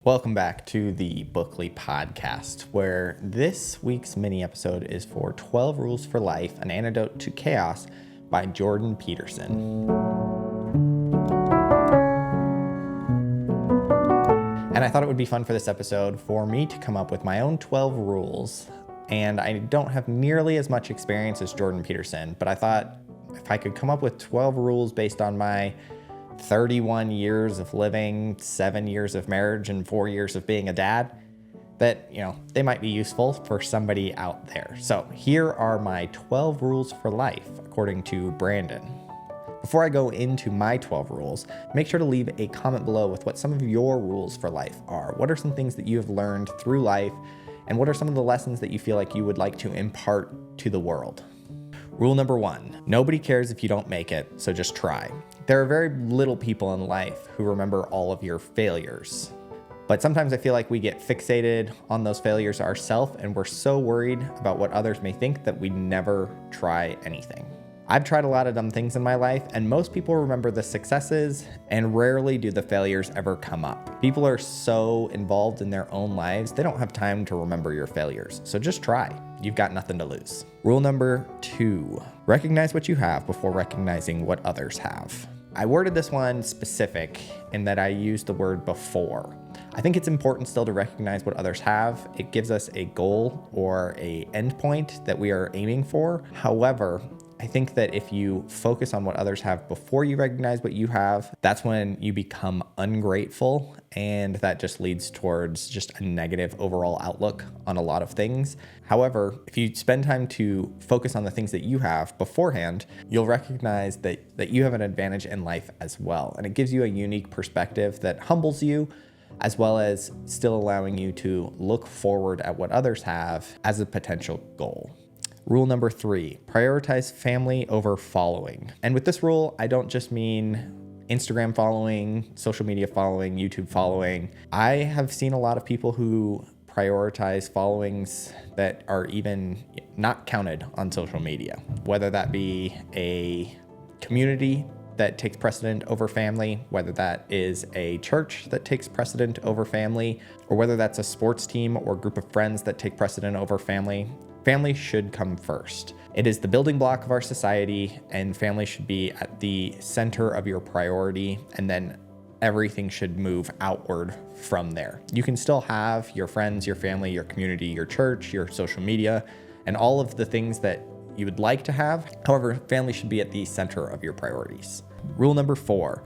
Welcome back to the Bookly podcast, where this week's mini episode is for 12 Rules for Life, An Antidote to Chaos by Jordan Peterson. And I thought it would be fun for this episode for me to come up with my own 12 rules. And I don't have nearly as much experience as Jordan Peterson, but I thought if I could come up with 12 rules based on my 31 years of living, 7 years of marriage, and 4 years of being a dad, that, they might be useful for somebody out there. So here are my 12 rules for life, according to Brandon. Before I go into my 12 rules, make sure to leave a comment below with what some of your rules for life are. What are some things that you have learned through life, and what are some of the lessons that you feel like you would like to impart to the world? Rule number 1, nobody cares if you don't make it, so just try. There are very little people in life who remember all of your failures. But sometimes I feel like we get fixated on those failures ourselves, and we're so worried about what others may think that we never try anything. I've tried a lot of dumb things in my life, and most people remember the successes, and rarely do the failures ever come up. People are so involved in their own lives, they don't have time to remember your failures. So just try. You've got nothing to lose. Rule number 2, recognize what you have before recognizing what others have. I worded this one specific in that I used the word before. I think it's important still to recognize what others have. It gives us a goal or a endpoint that we are aiming for. However, I think that if you focus on what others have before you recognize what you have, that's when you become ungrateful, and that just leads towards just a negative overall outlook on a lot of things. However, if you spend time to focus on the things that you have beforehand, you'll recognize that you have an advantage in life as well. And it gives you a unique perspective that humbles you, as well as still allowing you to look forward at what others have as a potential goal. Rule number 3, prioritize family over following. And with this rule, I don't just mean Instagram following, social media following, YouTube following. I have seen a lot of people who prioritize followings that are even not counted on social media, whether that be a community that takes precedent over family, whether that is a church that takes precedent over family, or whether that's a sports team or group of friends that take precedent over family. Family should come first. It is the building block of our society, and family should be at the center of your priority, and then everything should move outward from there. You can still have your friends, your family, your community, your church, your social media, and all of the things that you would like to have. However, family should be at the center of your priorities. Rule number 4,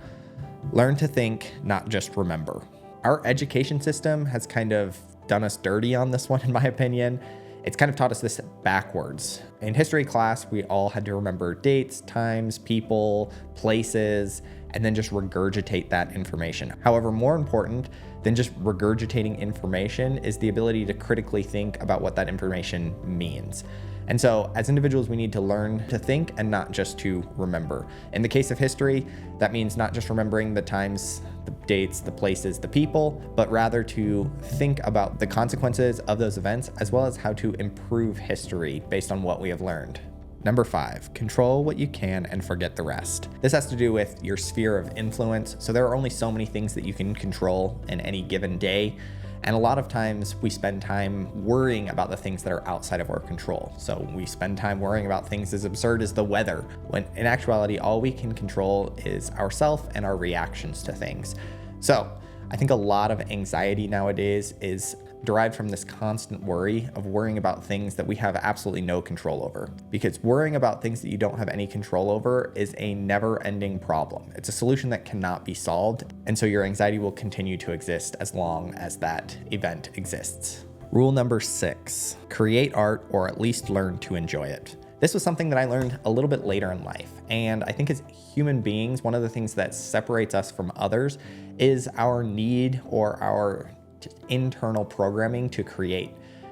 learn to think, not just remember. Our education system has kind of done us dirty on this one, in my opinion. It's kind of taught us this backwards. In history class, we all had to remember dates, times, people, places, and then just regurgitate that information. However, more important than just regurgitating information is the ability to critically think about what that information means. And so as individuals, we need to learn to think and not just to remember. In the case of history, that means not just remembering the times, the dates, the places, the people, but rather to think about the consequences of those events, as well as how to improve history based on what we have learned. Number 5, control what you can and forget the rest. This has to do with your sphere of influence. So there are only so many things that you can control in any given day. And a lot of times we spend time worrying about the things that are outside of our control. So we spend time worrying about things as absurd as the weather, when in actuality, all we can control is ourselves and our reactions to things. So I think a lot of anxiety nowadays is derived from this constant worry of worrying about things that we have absolutely no control over. Because worrying about things that you don't have any control over is a never-ending problem. It's a solution that cannot be solved, and so your anxiety will continue to exist as long as that event exists. Rule number 6, create art or at least learn to enjoy it. This was something that I learned a little bit later in life, and I think as human beings, one of the things that separates us from others is our need or our internal programming to create.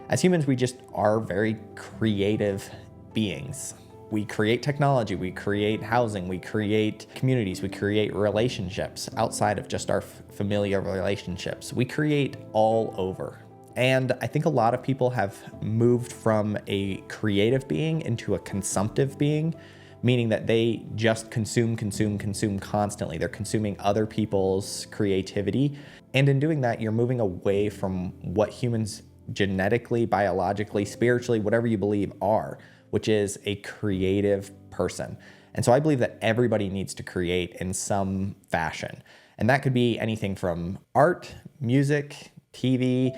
As humans, we just are very creative beings. We create technology, we create housing, we create communities, we create relationships outside of just our familiar relationships. We create all over. And I think a lot of people have moved from a creative being into a consumptive being, meaning that they just consume constantly. They're consuming other people's creativity. And in doing that, you're moving away from what humans genetically, biologically, spiritually, whatever you believe are, which is a creative person. And so I believe that everybody needs to create in some fashion. And that could be anything from art, music, TV,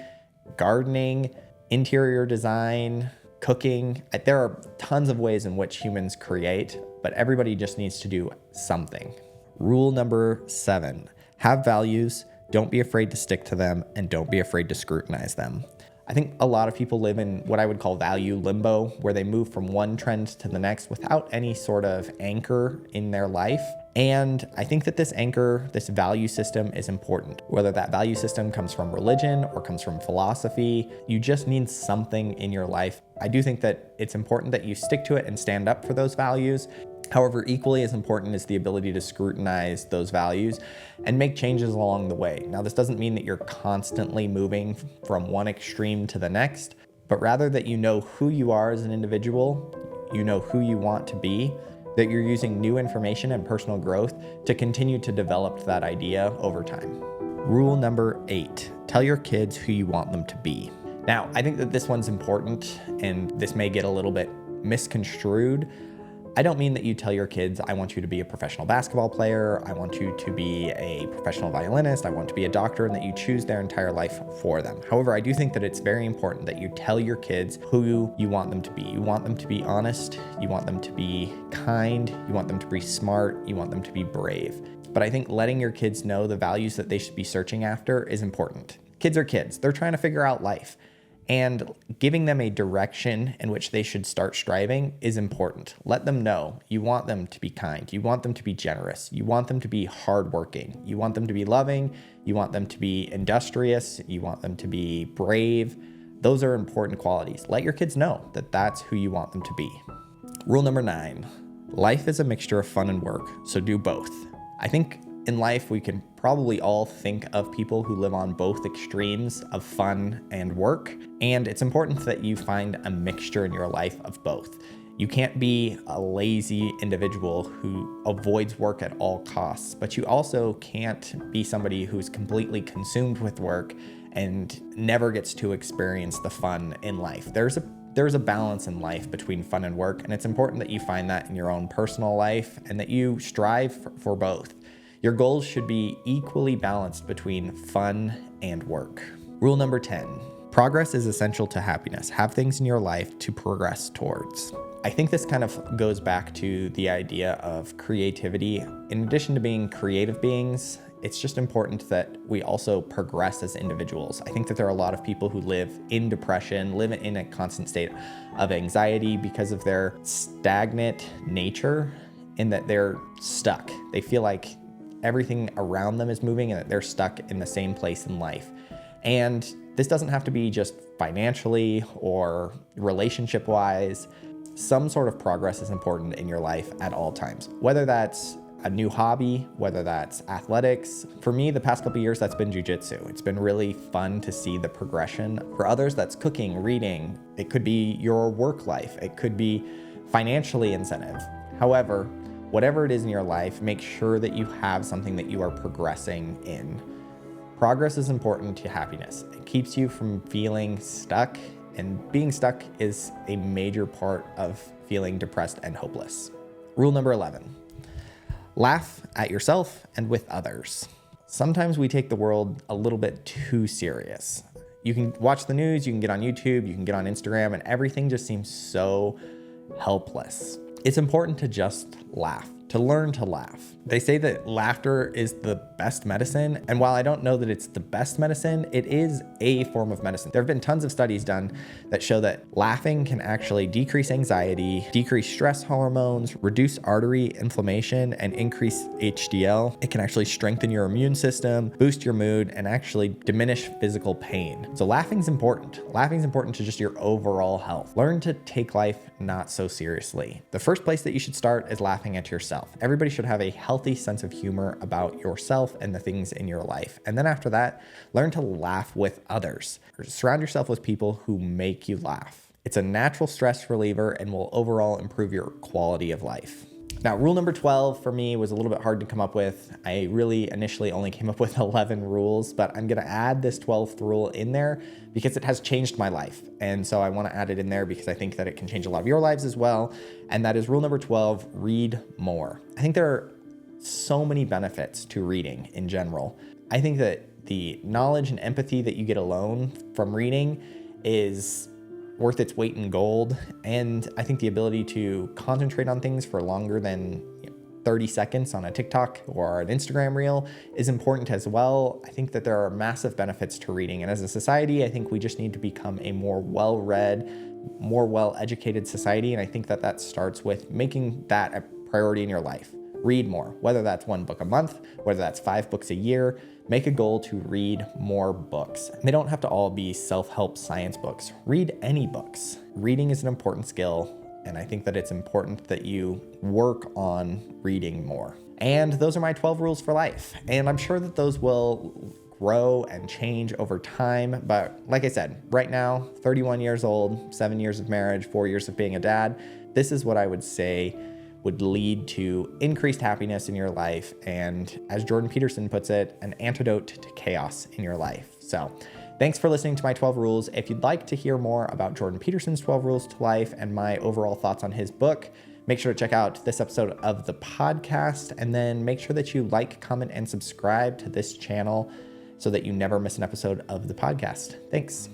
gardening, interior design, cooking. There are tons of ways in which humans create, but everybody just needs to do something. Rule number 7, have values, don't be afraid to stick to them, and don't be afraid to scrutinize them. I think a lot of people live in what I would call value limbo, where they move from one trend to the next without any sort of anchor in their life. And I think that this anchor, this value system is important. Whether that value system comes from religion or comes from philosophy, you just need something in your life. I do think that it's important that you stick to it and stand up for those values. However, equally as important is the ability to scrutinize those values and make changes along the way. Now, this doesn't mean that you're constantly moving from one extreme to the next, but rather that you know who you are as an individual, you know who you want to be, that you're using new information and personal growth to continue to develop that idea over time. Rule number 8, tell your kids who you want them to be. Now, I think that this one's important, and this may get a little bit misconstrued. I don't mean that you tell your kids, I want you to be a professional basketball player, I want you to be a professional violinist, I want to be a doctor, and that you choose their entire life for them. However, I do think that it's very important that you tell your kids who you want them to be. You want them to be honest, you want them to be kind, you want them to be smart, you want them to be brave. But I think letting your kids know the values that they should be searching after is important. Kids are kids, they're trying to figure out life. And giving them a direction in which they should start striving is important. Let them know you want them to be kind. You want them to be generous. You want them to be hardworking. You want them to be loving. You want them to be industrious. You want them to be brave. Those are important qualities. Let your kids know that that's who you want them to be. Rule number 9, life is a mixture of fun and work, so do both. I think in life, we can probably all think of people who live on both extremes of fun and work, and it's important that you find a mixture in your life of both. You can't be a lazy individual who avoids work at all costs, but you also can't be somebody who's completely consumed with work and never gets to experience the fun in life. There's a balance in life between fun and work, and it's important that you find that in your own personal life and that you strive for both. Your goals should be equally balanced between fun and work. Rule number 10, progress is essential to happiness. Have things in your life to progress towards. I think this kind of goes back to the idea of creativity. In addition to being creative beings, it's just important that we also progress as individuals. I think that there are a lot of people who live in depression, live in a constant state of anxiety because of their stagnant nature, in that they're stuck. They feel like everything around them is moving and that they're stuck in the same place in life. And this doesn't have to be just financially or relationship-wise. Some sort of progress is important in your life at all times, whether that's a new hobby, whether that's athletics. For me, the past couple of years, that's been jujitsu. It's been really fun to see the progression. For others, that's cooking, reading. It could be your work life. It could be financially incentive. However, whatever it is in your life, make sure that you have something that you are progressing in. Progress is important to happiness. It keeps you from feeling stuck, and being stuck is a major part of feeling depressed and hopeless. Rule number 11, laugh at yourself and with others. Sometimes we take the world a little bit too serious. You can watch the news, you can get on YouTube, you can get on Instagram, and everything just seems so helpless. It's important to just laugh, to learn to laugh. They say that laughter is the best medicine, and while I don't know that it's the best medicine, it is a form of medicine. There have been tons of studies done that show that laughing can actually decrease anxiety, decrease stress hormones, reduce artery inflammation, and increase HDL. It can actually strengthen your immune system, boost your mood, and actually diminish physical pain. So laughing's important. Laughing's important to just your overall health. Learn to take life not so seriously. The first place that you should start is laughing at yourself. Everybody should have a healthy sense of humor about yourself and the things in your life. And then after that, learn to laugh with others. Surround yourself with people who make you laugh. It's a natural stress reliever and will overall improve your quality of life. Now, rule number 12 for me was a little bit hard to come up with. I really initially only came up with 11 rules, but I'm going to add this 12th rule in there because it has changed my life. And so I want to add it in there because I think that it can change a lot of your lives as well. And that is rule number 12, read more. I think there are so many benefits to reading in general. I think that the knowledge and empathy that you get alone from reading is worth its weight in gold. And I think the ability to concentrate on things for longer than 30 seconds on a TikTok or an Instagram reel is important as well. I think that there are massive benefits to reading. And as a society, I think we just need to become a more well-read, more well-educated society. And I think that that starts with making that a priority in your life. Read more, whether that's 1 book a month, whether that's 5 books a year. Make a goal to read more books. They don't have to all be self-help science books. Read any books. Reading is an important skill, and I think that it's important that you work on reading more. And those are my 12 rules for life. And I'm sure that those will grow and change over time. But like I said, right now, 31 years old, 7 years of marriage, 4 years of being a dad, this is what I would say would lead to increased happiness in your life. And as Jordan Peterson puts it, an antidote to chaos in your life. So thanks for listening to my 12 rules. If you'd like to hear more about Jordan Peterson's 12 rules to life and my overall thoughts on his book, make sure to check out this episode of the podcast, and then make sure that you like, comment, and subscribe to this channel so that you never miss an episode of the podcast. Thanks.